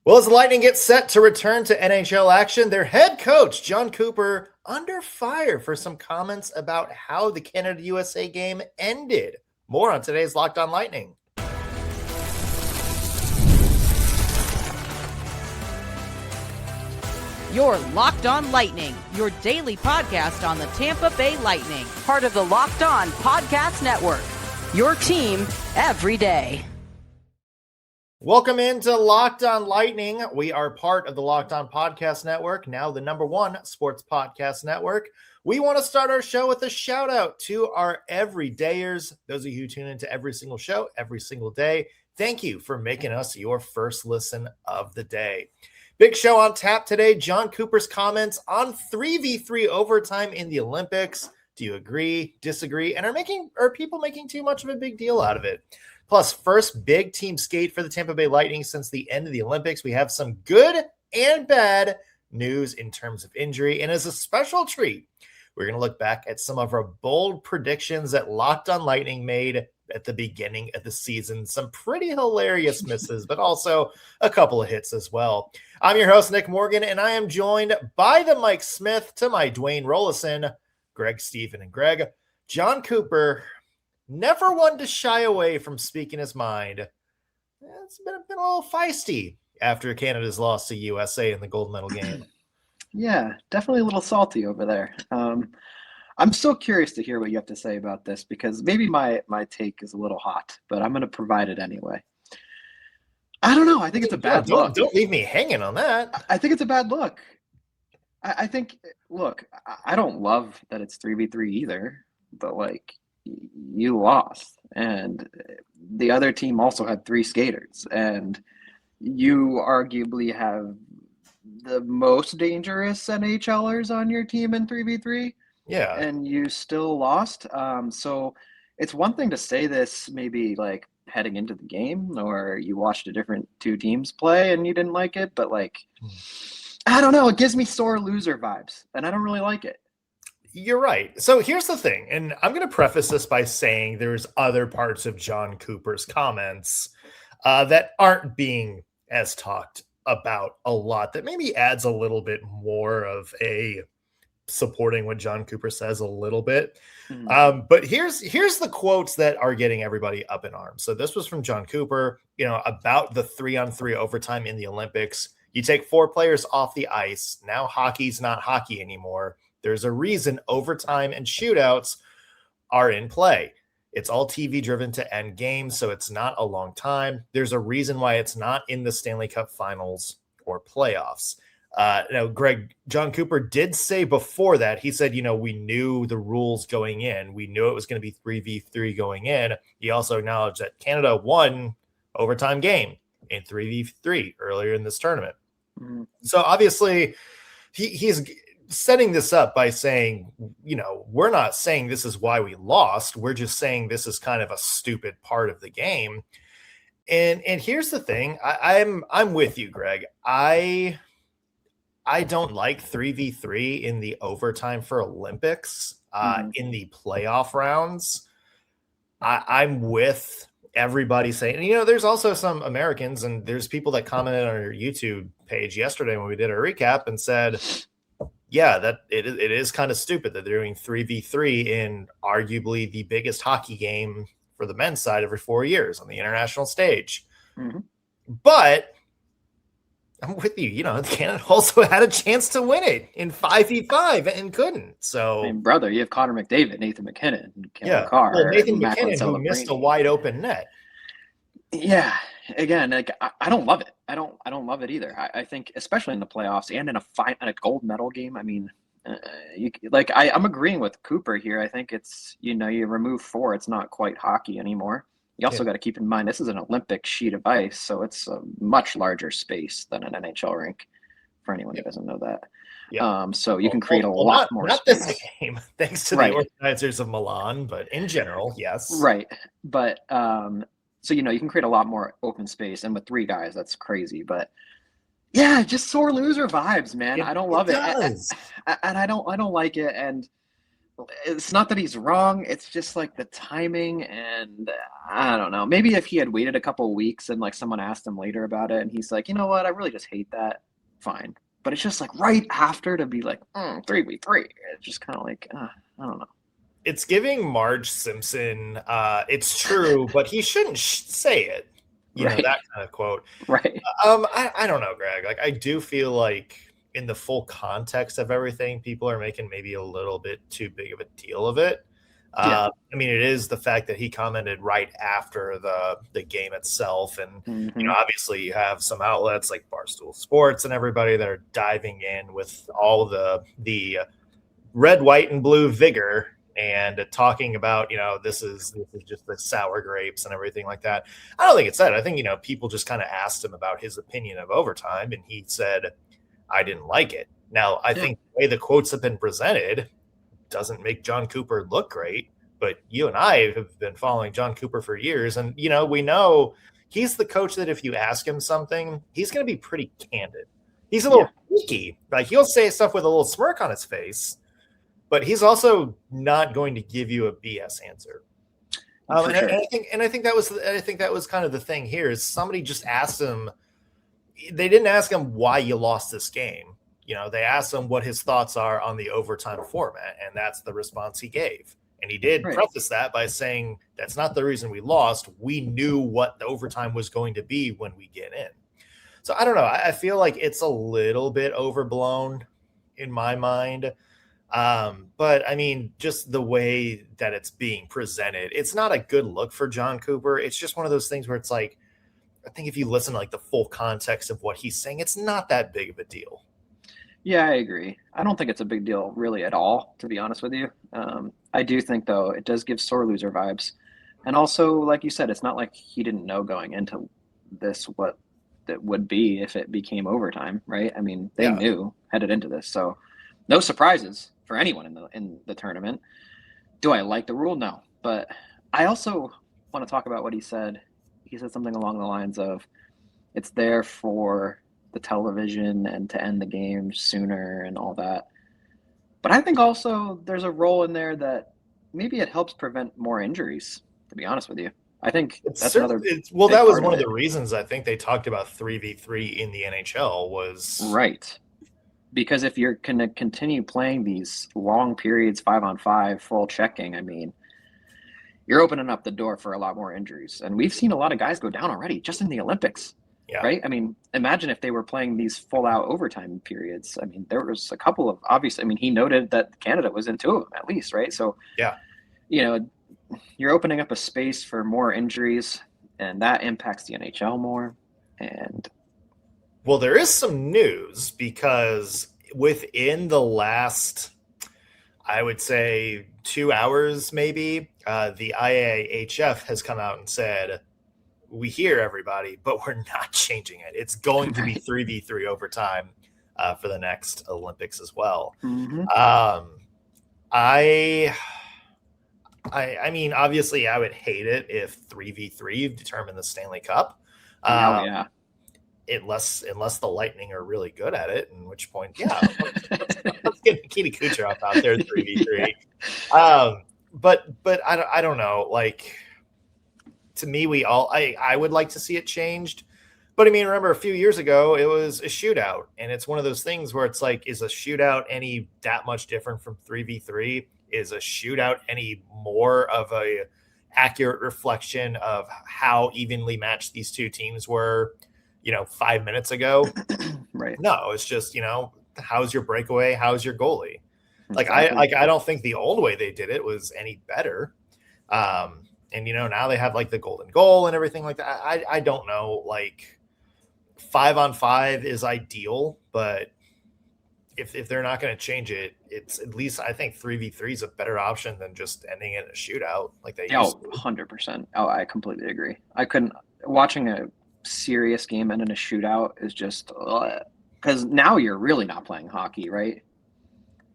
Well, as the Lightning get set to return to NHL action, their head coach, Jon Cooper, under fire for some comments about how the Canada-USA game ended. More on today's Locked On Lightning. You're Locked On Lightning, your daily podcast on the Tampa Bay Lightning, part of the Locked On Podcast Network, your team every day. Welcome into Locked On Lightning. We are part of the Locked On Podcast Network, now the #1 sports podcast network. We want to start our show with a shout out to our everydayers, those of you who tune into every single show, every single day. Thank you for making us your first listen of the day. Big show on tap today. Jon Cooper's comments on 3v3 overtime in the Olympics. Do you agree, disagree, and are people making too much of a big deal out of it? Plus, first big team skate for the Tampa Bay Lightning since the end of the Olympics. We have some good and bad news in terms of injury. And as a special treat, we're going to look back at some of our bold predictions that Locked On Lightning made at the beginning of the season. Some pretty hilarious misses, but also a couple of hits as well. I'm your host, Nick Morgan, and I am joined by the Mike Smith to my Dwayne Rollison, Greg Stephen, and Greg. Jon Cooper, never one to shy away from speaking his mind. It's been a little feisty after Canada's loss to USA in the gold medal game. Yeah, definitely a little salty over there. I'm so curious to hear what you have to say about this because maybe my take is a little hot, but I'm going to provide it anyway. I don't know. I think it's a bad look. Don't leave me hanging on that. I think it's a bad look. I think, look, I don't love that it's 3v3 either, but like, you lost, and the other team also had 3 skaters, and you arguably have the most dangerous NHLers on your team in 3v3. Yeah, and you still lost. So it's one thing to say this maybe like heading into the game, or you watched a different 2 teams play and you didn't like it, but like, I don't know, it gives me sore loser vibes, and I don't really like it. You're right. So here's the thing, and I'm going to preface this by saying there's other parts of Jon Cooper's comments that aren't being as talked about a lot, that maybe adds a little bit more of a supporting what Jon Cooper says a little bit. But here's the quotes that are getting everybody up in arms. So this was from Jon Cooper, about the 3-on-3 overtime in the Olympics. You take 4 players off the ice. Now hockey's not hockey anymore. There's a reason overtime and shootouts are in play. It's all TV driven to end games, so it's not a long time. There's a reason why it's not in the Stanley Cup Finals or playoffs. Greg, Jon Cooper did say before that, he said, we knew the rules going in. We knew it was going to be 3v3 going in. He also acknowledged that Canada won overtime game in 3v3 earlier in this tournament. So obviously he's setting this up by saying, we're not saying this is why we lost. We're just saying this is kind of a stupid part of the game. And here's the thing. I'm with you, Greg. I don't like 3v3 in the overtime for Olympics, in the playoff rounds. I'm with everybody saying, there's also some Americans, and there's people that commented on our YouTube page yesterday when we did our recap and said, yeah, that it is kind of stupid that they're doing 3v3 in arguably the biggest hockey game for the men's side every 4 years on the international stage. But I'm with you. Canada also had a chance to win it in 5v5 and couldn't. So, brother, you have Connor McDavid, Nathan McKinnon, Carr, Nathan McKinnon, who missed a wide open net. Yeah, again, like I don't love it. I don't love it either. I think, especially in the playoffs and in a gold medal game. I mean, I'm agreeing with Cooper here. I think it's you remove 4, it's not quite hockey anymore. You also got to keep in mind this is an Olympic sheet of ice, so it's a much larger space than an NHL rink. For anyone who doesn't know that, so you can create a lot more space. Not this game, thanks to the organizers of Milan, but in general, yes. Right, but so you can create a lot more open space, and with 3 guys, that's crazy. But yeah, just sore loser vibes, man. I don't love it, and I don't like it. And it's not that he's wrong. It's just like the timing, and I don't know. Maybe if he had waited a couple of weeks and like someone asked him later about it, and he's like, you know what, I really just hate that. Fine, but it's just like right after to be like 3v3. It's just kind of like I don't know. It's giving Marge Simpson. It's true, but he shouldn't say it. You know, that kind of quote. Right. I don't know, Greg. Like, I do feel like in the full context of everything, people are making maybe a little bit too big of a deal of it. I mean, it is the fact that he commented right after the game itself. And, you know, obviously you have some outlets like Barstool Sports and everybody that are diving in with all the red, white, and blue vigor and talking about, you know, this is just the sour grapes and everything like that. I don't think it's that. I think, you know, people just kind of asked him about his opinion of overtime, and he said, I didn't like it. Now, I think the way the quotes have been presented doesn't make Jon Cooper look great, but you and I have been following Jon Cooper for years, and, you know, we know he's the coach that if you ask him something, he's going to be pretty candid. He's a little sneaky. Like, he'll say stuff with a little smirk on his face, but he's also not going to give you a BS answer. And I think that was kind of the thing here is somebody just asked him. They didn't ask him why you lost this game. You know, they asked him what his thoughts are on the overtime format, and that's the response he gave. And he did preface that by saying that's not the reason we lost. We knew what the overtime was going to be when we get in. So I don't know. I feel like it's a little bit overblown in my mind. But I mean, just the way that it's being presented, it's not a good look for Jon Cooper. It's just one of those things where it's like, I think if you listen to like the full context of what he's saying, it's not that big of a deal. Yeah, I agree. I don't think it's a big deal really at all, to be honest with you. I do think though, it does give sore loser vibes. And also, like you said, it's not like he didn't know going into this what that would be if it became overtime, right? I mean, they knew headed into this. So no surprises for anyone in the tournament. Do I like the rule? No. But I also want to talk about what he said. He said something along the lines of it's there for the television and to end the game sooner and all that. But I think also there's a role in there that maybe it helps prevent more injuries, to be honest with you. I think that's another. Well, that was one of the reasons I think they talked about 3v3 in the NHL was. Right. Because if you're going to continue playing these long periods, 5-on-5, full checking, I mean, you're opening up the door for a lot more injuries. And we've seen a lot of guys go down already just in the Olympics, right? I mean, imagine if they were playing these full-out overtime periods. I mean, there was a couple of obvious – I mean, he noted that Canada was in two of them at least, right? So, you know, you're opening up a space for more injuries, and that impacts the NHL more. And – well, there is some news because within the last, I would say, 2 hours maybe, the IAHF has come out and said, we hear everybody, but we're not changing it. It's going to be 3v3 overtime for the next Olympics as well. I mean, obviously, I would hate it if 3v3 determined the Stanley Cup. Unless the Lightning are really good at it, in which point, let's get Nikita Kucherov out there 3v3. But I don't know. Like, to me, I would like to see it changed. But I mean, remember a few years ago, it was a shootout, and it's one of those things where it's like, is a shootout any that much different from 3v3? Is a shootout any more of a accurate reflection of how evenly matched these two teams were? 5 minutes ago, right? No, it's just, how's your breakaway? How's your goalie? I don't think the old way they did it was any better. And now they have like the golden goal and everything like that. I don't know, like 5-on-5 is ideal, but if they're not going to change it, it's at least I think 3v3 is a better option than just ending in a shootout like they used to. 100%. Oh, I completely agree. I couldn't watching a serious game and in a shootout is just because now you're really not playing hockey, right?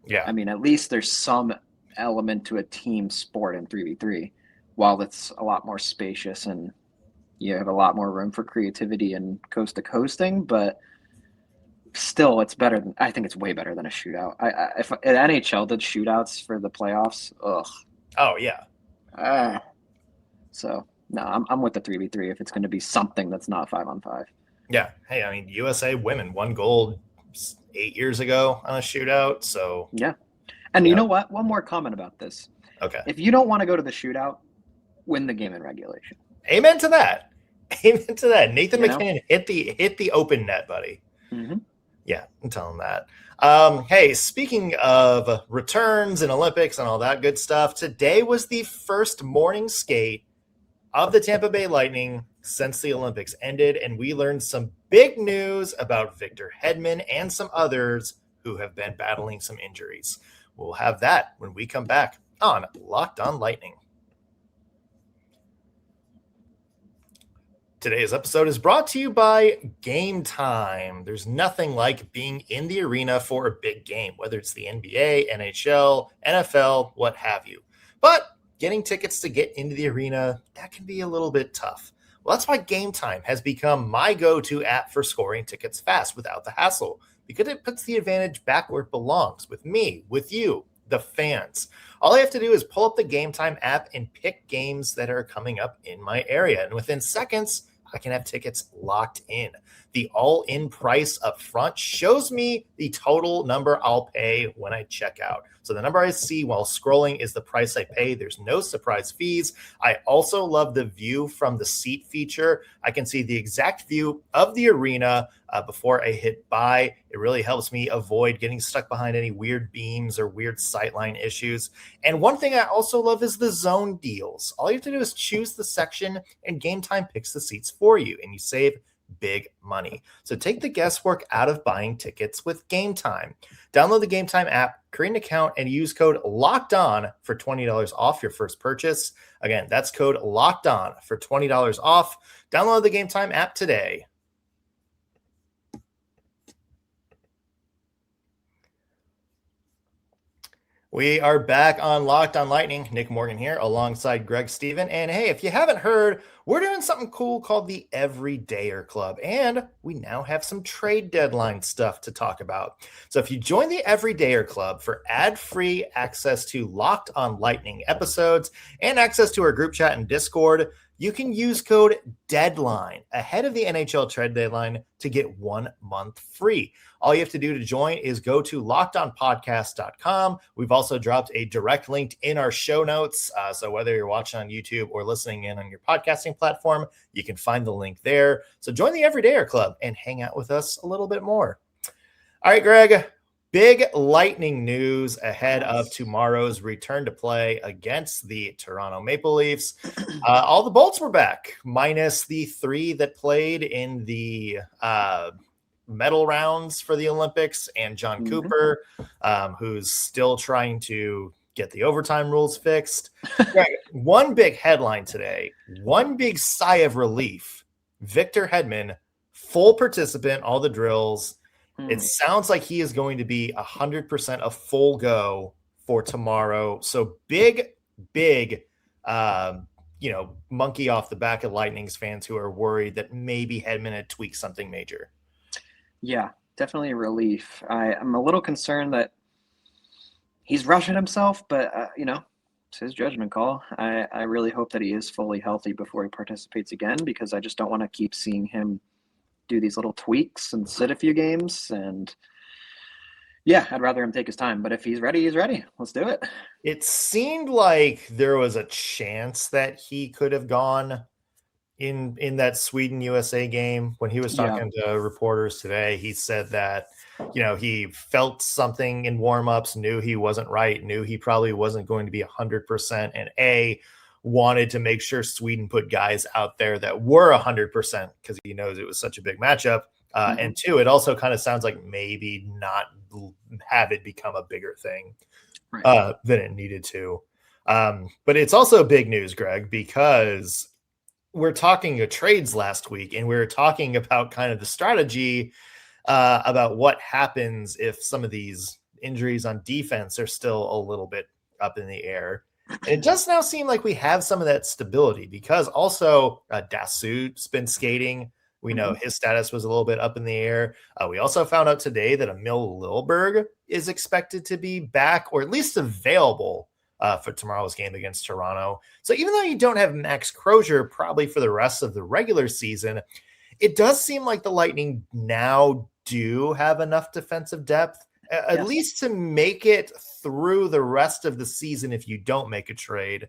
Yeah. I mean, at least there's some element to a team sport in 3v3, while it's a lot more spacious and you have a lot more room for creativity and coast to coasting. But still, it's better than, I think it's way better than a shootout. If NHL did shootouts for the playoffs, ugh. Oh yeah. So no, I'm with the 3v3 if it's going to be something that's not 5-on-5. Yeah. Hey, I mean, USA women won gold 8 years ago on a shootout. So yeah. And you know what? One more comment about this. Okay. If you don't want to go to the shootout, win the game in regulation. Amen to that. Amen to that. Nathan McKinnon hit the open net, buddy. Mm-hmm. Yeah, I'm telling that. Hey, speaking of returns and Olympics and all that good stuff, today was the first morning skate of the Tampa Bay Lightning since the Olympics ended, and we learned some big news about Victor Hedman and some others who have been battling some injuries. We'll have that when we come back on Locked On Lightning. Today's episode is brought to you by Game Time. There's nothing like being in the arena for a big game, whether it's the NBA, NHL, NFL, what have you. But getting tickets to get into the arena, that can be a little bit tough. Well, that's why Game Time has become my go-to app for scoring tickets fast without the hassle, because it puts the advantage back where it belongs, with me, with you, the fans. All I have to do is pull up the Game Time app and pick games that are coming up in my area. And within seconds, I can have tickets locked in. The all-in price up front shows me the total number I'll pay when I check out. So the number I see while scrolling is the price I pay. There's no surprise fees. I also love the view from the seat feature. I can see the exact view of the arena before I hit buy. It really helps me avoid getting stuck behind any weird beams or weird sightline issues. And one thing I also love is the zone deals. All you have to do is choose the section and Game Time picks the seats for you, and you save big money. So take the guesswork out of buying tickets with Game Time. Download the Game Time app, create an account, and use code LOCKEDON for $20 off your first purchase. Again, that's code LOCKEDON for $20 off. Download the Game Time app today. We are back on Locked On Lightning. Nick Morgan here alongside Greg Stephen. And hey, if you haven't heard, we're doing something cool called the Everydayer Club. And we now have some trade deadline stuff to talk about. So if you join the Everydayer Club for ad-free access to Locked On Lightning episodes and access to our group chat and Discord, you can use code DEADLINE ahead of the NHL trade deadline to get 1 month free. All you have to do to join is go to lockedonpodcast.com. We've also dropped a direct link in our show notes. So whether you're watching on YouTube or listening in on your podcasting platform, you can find the link there. So join the Everydayer Club and hang out with us a little bit more. All right, Greg. Big Lightning news ahead of tomorrow's return to play against the Toronto Maple Leafs. All the Bolts were back, minus the 3 that played in the medal rounds for the Olympics, and Jon Cooper, who's still trying to get the overtime rules fixed. One big headline today, one big sigh of relief. Victor Hedman, full participant, all the drills. It sounds like he is going to be 100% a full go for tomorrow. So big, monkey off the back of Lightning's fans who are worried that maybe Hedman had tweaked something major. Yeah, definitely a relief. I'm a little concerned that he's rushing himself, but, it's his judgment call. I really hope that he is fully healthy before he participates again, because I just don't want to keep seeing him do these little tweaks and sit a few games. And yeah, I'd rather him take his time, but if he's ready, he's ready. Let's do it. It seemed like there was a chance that he could have gone in that Sweden USA game. When he was talking to reporters today, he said that, he felt something in warmups, knew he wasn't right, knew he probably wasn't going to be 100%, and wanted to make sure Sweden put guys out there that were 100% because he knows it was such a big matchup. And 2, it also kind of sounds like maybe not have it become a bigger thing than it needed to. But it's also big news, Greg, because we're talking trades last week, and we were talking about kind of the strategy about what happens if some of these injuries on defense are still a little bit up in the air. And it does now seem like we have some of that stability, because also Dasut's been skating. We know his status was a little bit up in the air. We also found out today that Emil Lilleberg is expected to be back, or at least available for tomorrow's game against Toronto. So even though you don't have Max Crozier probably for the rest of the regular season, it does seem like the Lightning now do have enough defensive depth, at least to make it through the rest of the season if you don't make a trade,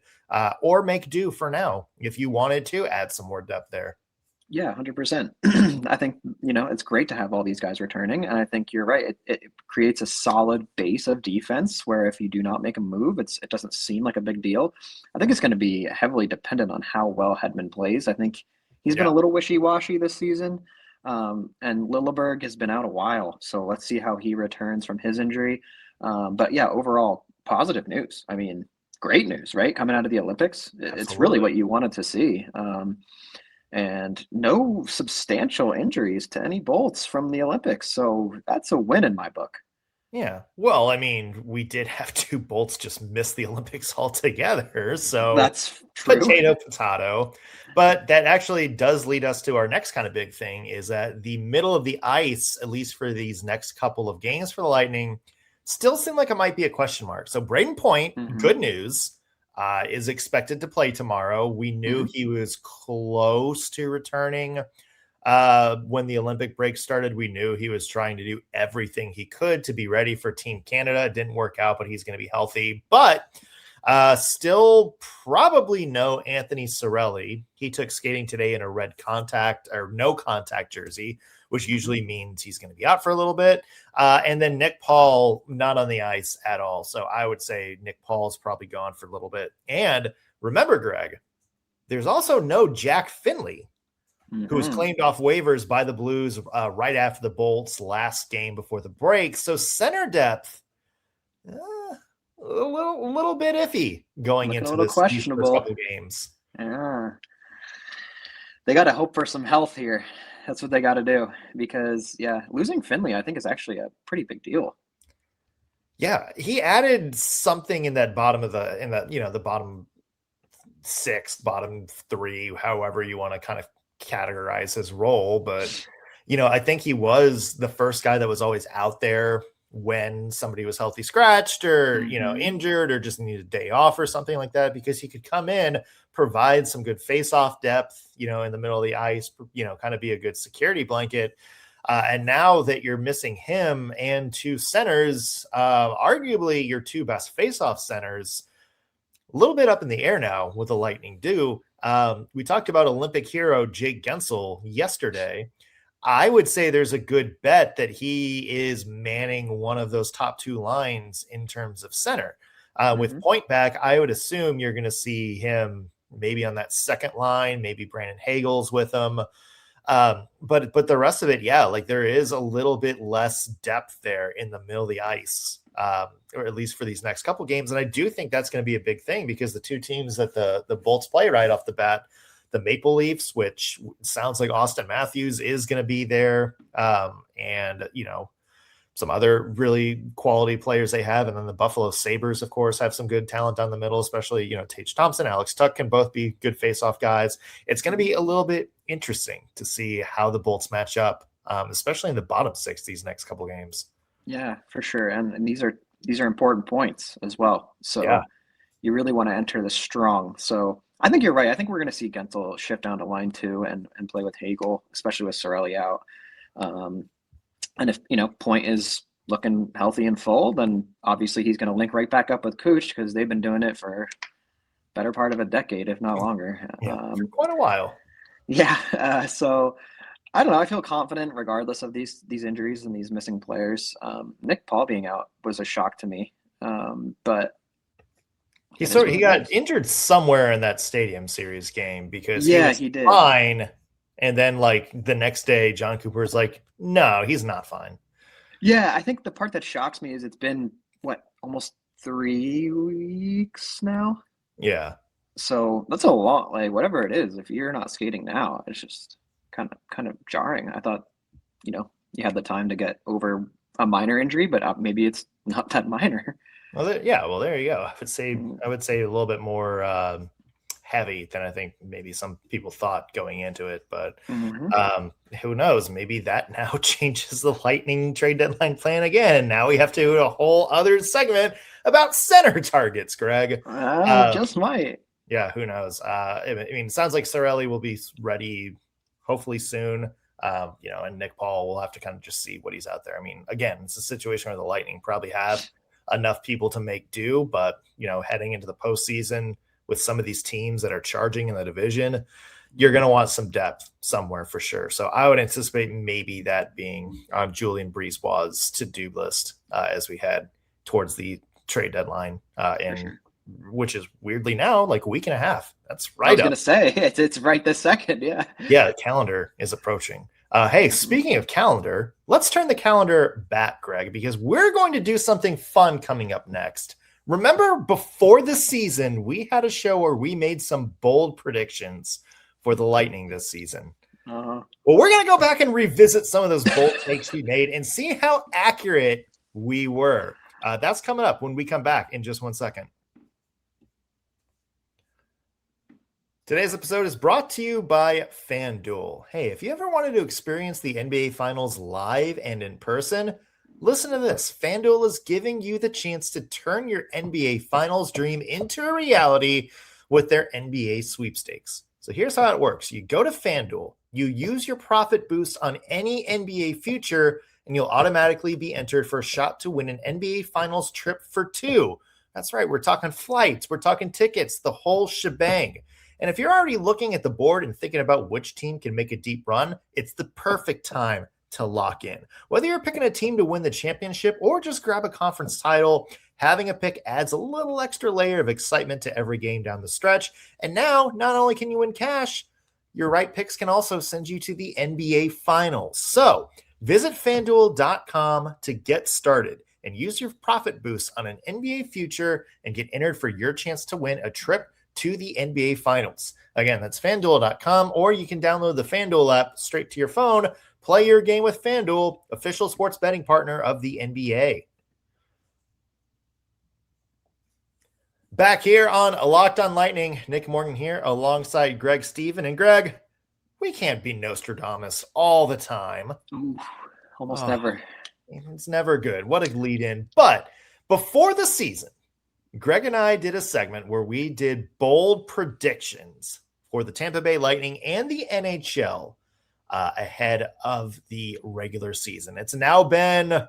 or make do for now if you wanted to add some more depth there. Yeah, 100%. I think, it's great to have all these guys returning. And I think you're right. It creates a solid base of defense where if you do not make a move, it doesn't seem like a big deal. I think it's going to be heavily dependent on how well Hedman plays. I think he's been a little wishy-washy this season. And Lilleberg has been out a while. So let's see how he returns from his injury. But yeah, overall, positive news. I mean, great news, right? Coming out of the Olympics. Absolutely. It's really what you wanted to see. And no substantial injuries to any Bolts from the Olympics. So that's a win in my book. Yeah. Well, I mean, we did have 2 Bolts just miss the Olympics altogether. So that's true. Potato. But that actually does lead us to our next kind of big thing, is that the middle of the ice, at least for these next couple of games for the Lightning, still seem like it might be a question mark. So Braden Point, good news, is expected to play tomorrow. We knew he was close to returning when the Olympic break started. We knew he was trying to do everything he could to be ready for Team Canada. It didn't work out, but he's going to be healthy. But still probably no Anthony Cirelli. He took skating today in a red contact or no contact jersey, which usually means he's going to be out for a little bit. And then Nick Paul, not on the ice at all. So I would say Nick Paul's probably gone for a little bit. And remember, Greg, there's also no Jack Finley, who was claimed off waivers by the Blues right after the Bolts last game before the break. So center depth, a little bit iffy going into this questionable couple games. Yeah. They got to hope for some health here. That's what they got to do, because losing Finley, I think, is actually a pretty big deal. Yeah, he added something in that bottom of the bottom 6, bottom 3, however you want to kind of categorize his role. But, I think he was the first guy that was always out there when somebody was healthy scratched or, injured or just needed a day off or something like that, because he could come in, provide some good face-off depth, in the middle of the ice, kind of be a good security blanket. And now that you're missing him and 2 centers, arguably your 2 best face-off centers, a little bit up in the air now with the Lightning do. We talked about Olympic hero Jake Gensel yesterday. I would say there's a good bet that he is manning one of those top 2 lines in terms of center. With Point back, I would assume you're going to see him maybe on that second line, maybe Brandon Hagel's with him. But the rest of it, there is a little bit less depth there in the middle of the ice, or at least for these next couple games. And I do think that's going to be a big thing, because the 2 teams that the Bolts play right off the bat, the Maple Leafs, which sounds like Austin Matthews is going to be there, and some other really quality players they have. And then the Buffalo Sabres, of course, have some good talent down the middle, especially, Tage Thompson, Alex Tuck can both be good face-off guys. It's going to be a little bit interesting to see how the Bolts match up, especially in the bottom 6 these next couple games. Yeah, for sure. And these are important points as well. So you really want to enter this strong. So I think you're right. I think we're going to see Gensel shift down to line 2 and play with Hagel, especially with Cirelli out. And if, Point is looking healthy and full, then obviously he's going to link right back up with Cooch, because they've been doing it for better part of a decade, if not longer. For quite a while. Yeah. So I don't know. I feel confident regardless of these injuries and these missing players. Nick Paul being out was a shock to me. But he got injured somewhere in that Stadium Series game, because he did fine. And then the next day, Jon Cooper is like, no, he's not fine. Yeah, I think the part that shocks me is it's been almost 3 weeks now. Yeah. So that's a lot. Whatever it is, if you're not skating now, it's just kind of jarring. I thought, you had the time to get over a minor injury, but maybe it's not that minor. Well, there you go. I would say a little bit more heavy than I think maybe some people thought going into it. But Mm-hmm. who knows? Maybe that now changes the Lightning trade deadline plan again. Now we have to do a whole other segment about center targets, Greg. Just might. Yeah, who knows? I mean, it sounds like Cirelli will be ready hopefully soon. And Nick Paul will have to kind of just see what he's out there. I mean, again, it's a situation where the Lightning probably have enough people to make do, but heading into the postseason with some of these teams that are charging in the division, you're going to want some depth somewhere for sure. So I would anticipate maybe that being on Julien Brisebois' to-do list as we head towards the trade deadline which is weirdly now like a week and a half. That's right. I was going to say it's right this second. Yeah. Yeah. The calendar is approaching. Hey, speaking of calendar, let's turn the calendar back, Greg, because we're going to do something fun coming up next. Remember, before the season, we had a show where we made some bold predictions for the Lightning this season. Well, we're going to go back and revisit some of those bold takes we made and see how accurate we were. That's coming up when we come back in just 1 second. Today's episode is brought to you by FanDuel. Hey, if you ever wanted to experience the NBA Finals live and in person, listen to this. FanDuel is giving you the chance to turn your NBA Finals dream into a reality with their NBA sweepstakes. So here's how it works. You go to FanDuel, you use your profit boost on any NBA future, and you'll automatically be entered for a shot to win an NBA Finals trip for two. That's right. We're talking flights. We're talking tickets, the whole shebang. And if you're already looking at the board and thinking about which team can make a deep run, it's the perfect time to lock in. Whether you're picking a team to win the championship or just grab a conference title, having a pick adds a little extra layer of excitement to every game down the stretch. And now, not only can you win cash, your right picks can also send you to the NBA Finals. So visit FanDuel.com to get started and use your profit boost on an NBA future and get entered for your chance to win a trip to the NBA Finals. Again, that's FanDuel.com, or you can download the FanDuel app straight to your phone. Play your game with FanDuel, official sports betting partner of the NBA. Back here on Locked on Lightning, Nick Morgan here alongside Greg Stephen. And Greg, we can't be Nostradamus all the time. Ooh, almost never. It's never good. What a lead in. But before the season, Greg and I did a segment where we did bold predictions for the Tampa Bay Lightning and the NHL ahead of the regular season. It's now been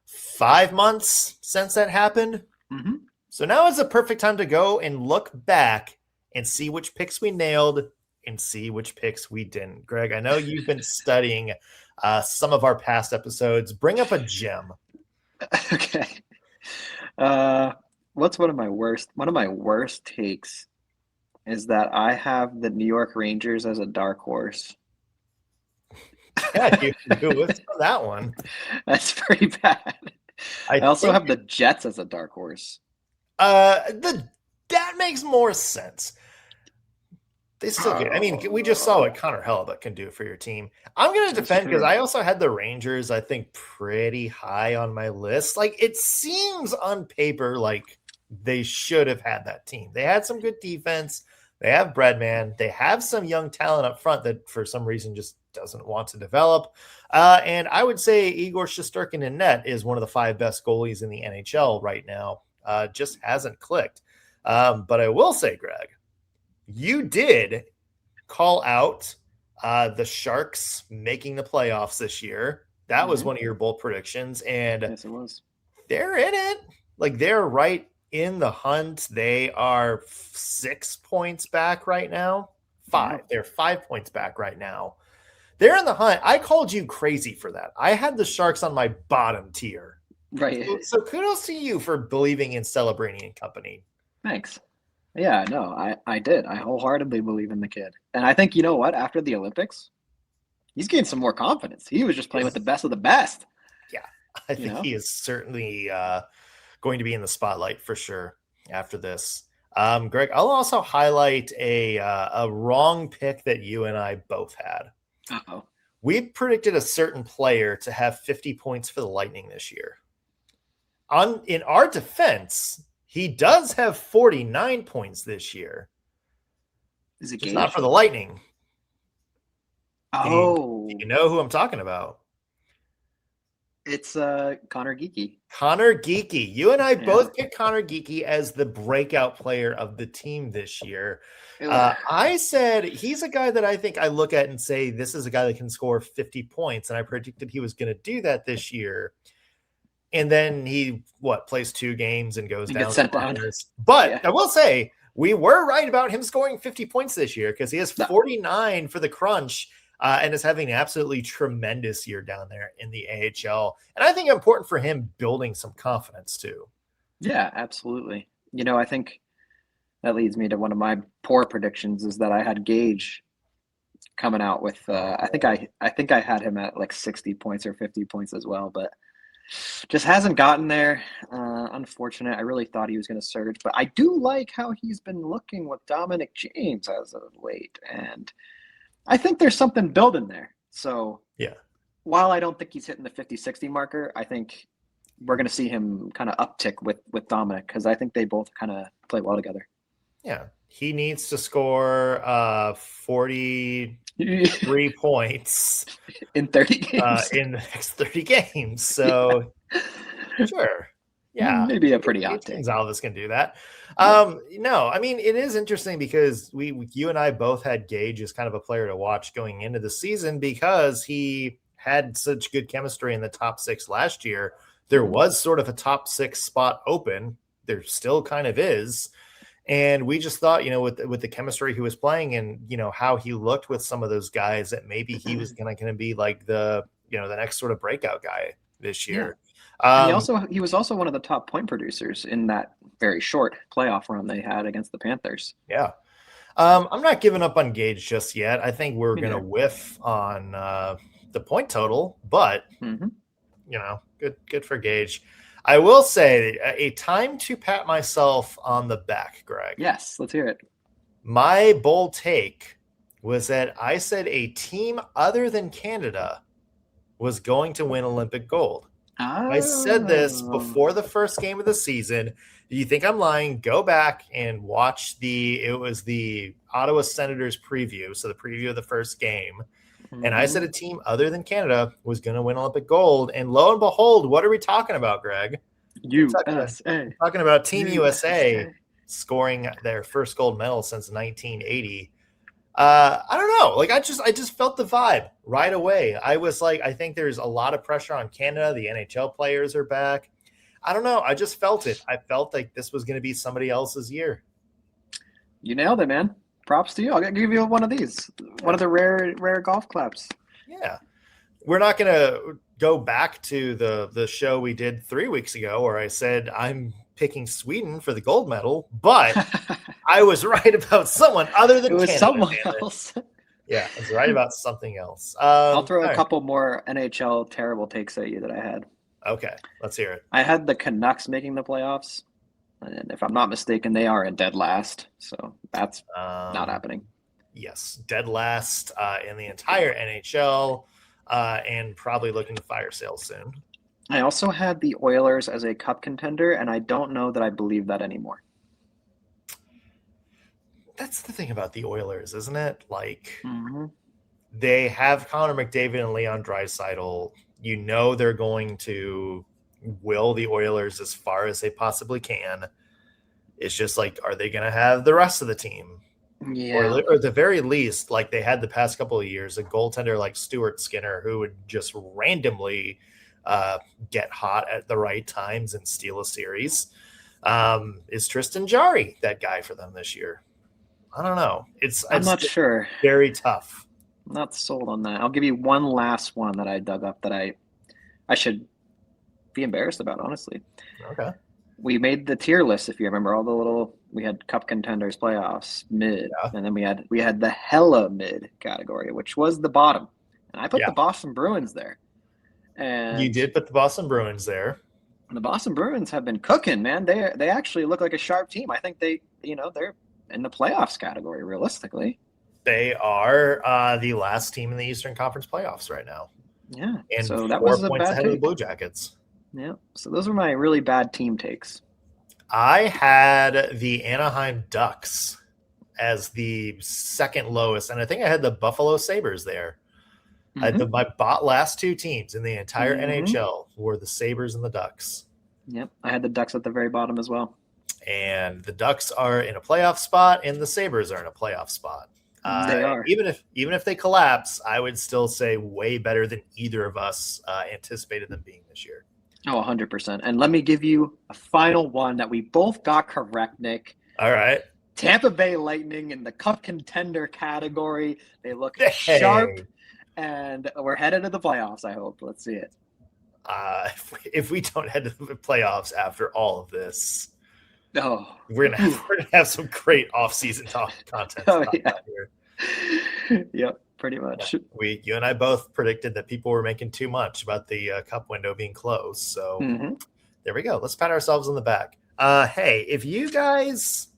5 months since that happened. Mm-hmm. So now is the perfect time to go and look back and see which picks we nailed and see which picks we didn't. Greg, I know you've been studying some of our past episodes. Bring up a gem. Okay. What's one of my worst takes is that I have the New York Rangers as a dark horse. Yeah, you what's that one? That's pretty bad. I also have the Jets as a dark horse. That makes more sense. They still get. I mean, we just saw what Connor Hellebuyck can do for your team. I'm going to defend because I also had the Rangers, I think, pretty high on my list. Like, it seems on paper like they should have had that team. They had some good defense. They have Breadman. They have some young talent up front that for some reason just doesn't want to develop. And I would say Igor Shesterkin in net is one of the 5 best goalies in the NHL right now. Just hasn't clicked. But I will say, Greg, you did call out the Sharks making the playoffs this year. That was one of your bold predictions. And yes, it was. They're in it. Like, they're right in the hunt. They are 6 points back right now. 5. They're 5 points back right now. They're in the hunt. I called you crazy for that. I had the Sharks on my bottom tier. Right. So kudos to you for believing in Celebrini and company. Thanks. Yeah, no, I did. I wholeheartedly believe in the kid. And I think, you know what? After the Olympics, he's gained some more confidence. He was just playing with the best of the best. Yeah, I think he is certainly going to be in the spotlight for sure after this. Greg, I'll also highlight a wrong pick that you and I both had. Uh-oh. We predicted a certain player to have 50 points for the Lightning this year. In our defense, he does have 49 points this year. Is it Just Gage? not for the Lightning. Oh. Do you know who I'm talking about? It's Connor Geeky. Connor Geeky. You and I both picked Connor Geeky as the breakout player of the team this year. I said he's a guy that I think I look at and say this is a guy that can score 50 points, and I predicted he was going to do that this year. And then he plays 2 games and goes down. Sent down. But I will say we were right about him scoring 50 points this year because he has 49 for the Crunch. And is having an absolutely tremendous year down there in the AHL. And I think important for him building some confidence too. Yeah, absolutely. I think that leads me to one of my poor predictions is that I had Gage coming out with I think I had him at like 60 points or 50 points as well, but just hasn't gotten there. Unfortunate. I really thought he was going to surge, but I do like how he's been looking with Dominic James as of late, and I think there's something building there. So while I don't think he's hitting the 50-60 marker, I think we're going to see him kind of uptick with Dominic because I think they both kind of play well together. Yeah. He needs to score 43 points in 30 games. In the next 30 games. So sure. Yeah. Maybe a pretty hot take. Gonzalez can do that. No, I mean, it is interesting because you and I both had Gage as kind of a player to watch going into the season because he had such good chemistry in the top 6 last year. There was sort of a top 6 spot open. There still kind of is. And we just thought, with the chemistry he was playing and, how he looked with some of those guys that maybe he was going to be like the next sort of breakout guy this year. Yeah. He was also one of the top point producers in that very short playoff run they had against the Panthers. Yeah. I'm not giving up on Gage just yet. I think we're going to whiff on the point total, but good for Gage. I will say a time to pat myself on the back, Greg. Yes, let's hear it. My bold take was that I said a team other than Canada was going to win Olympic gold. I said this before the first game of the season. Do you think I'm lying? Go back and watch it was the Ottawa Senators preview. So the preview of the first game. Mm-hmm. And I said a team other than Canada was going to win Olympic gold. And lo and behold, what are we talking about, Greg? USA. Talking about Team USA scoring their first gold medal since 1980. I don't know. Like I just felt the vibe right away. I was like, I think there's a lot of pressure on Canada. The NHL players are back. I don't know. I just felt it. I felt like this was going to be somebody else's year. You nailed it, man. Props to you. I'll give you one of these. One of the rare golf claps. Yeah. We're not going to go back to the show we did 3 weeks ago where I said I'm picking Sweden for the gold medal, but I was right about someone other than Canada. Someone else. Yeah, I was right about something else. I'll throw a couple more NHL terrible takes at you that I had. Okay, let's hear it. I had the Canucks making the playoffs, and if I'm not mistaken, they are in dead last, so that's not happening. Yes, dead last in the entire NHL, and probably looking to fire sales soon. I also had the Oilers as a cup contender, and I don't know that I believe that anymore. That's the thing about the Oilers, isn't it? Like, they have Connor McDavid and Leon Draisaitl. You know they're going to will the Oilers as far as they possibly can. It's just like, are they going to have the rest of the team? Yeah. Or at the very least, like they had the past couple of years, a goaltender like Stuart Skinner who would just randomly get hot at the right times and steal a series. Is Tristan Jarry that guy for them this year? I don't know. I'm not sure. Very tough. I'm not sold on that. I'll give you one last one that I dug up that I should be embarrassed about, honestly. Okay. We made the tier list, if you remember, we had cup contenders, playoffs, mid, and then we had the hella mid category, which was the bottom. And I put the Boston Bruins there. And you did put the Boston Bruins there. And the Boston Bruins have been cooking, man. They actually look like a sharp team. I think they're in the playoffs category, realistically. They are the last team in the Eastern Conference playoffs right now. Yeah. And so 4 was points ahead of the Blue Jackets. Yeah. So those are my really bad team takes. I had the Anaheim Ducks as the second lowest, and I think I had the Buffalo Sabres there. My last two teams in the entire NHL were the Sabres and the Ducks. Yep, I had the Ducks at the very bottom as well. And the Ducks are in a playoff spot, and the Sabres are in a playoff spot. They are. Even if they collapse, I would still say way better than either of us anticipated them being this year. Oh, 100%. And let me give you a final one that we both got correct, Nick. All right. Tampa Bay Lightning in the cup contender category. They look sharp, and we're headed to the playoffs, I hope. Let's see it. If we don't head to the playoffs after all of this, we're gonna have some great off-season content. Here. Yep, pretty much. You and I both predicted that people were making too much about the cup window being closed. So there we go. Let's pat ourselves on the back. Hey, if you guys,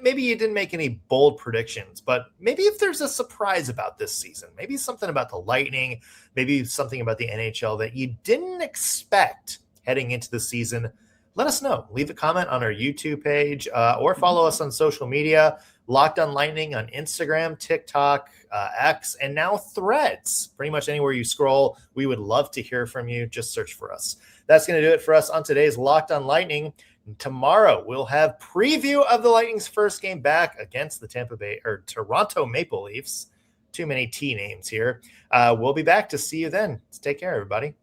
maybe you didn't make any bold predictions, but maybe if there's a surprise about this season, maybe something about the Lightning, maybe something about the NHL that you didn't expect heading into the season, let us know. Leave a comment on our YouTube page or follow us on social media. Locked on Lightning on Instagram, TikTok, X, and now Threads. Pretty much anywhere you scroll, we would love to hear from you. Just search for us. That's going to do it for us on today's Locked on Lightning. Tomorrow, we'll have preview of the Lightning's first game back against the Toronto Maple Leafs. Too many T names here. We'll be back to see you then. Take care, everybody.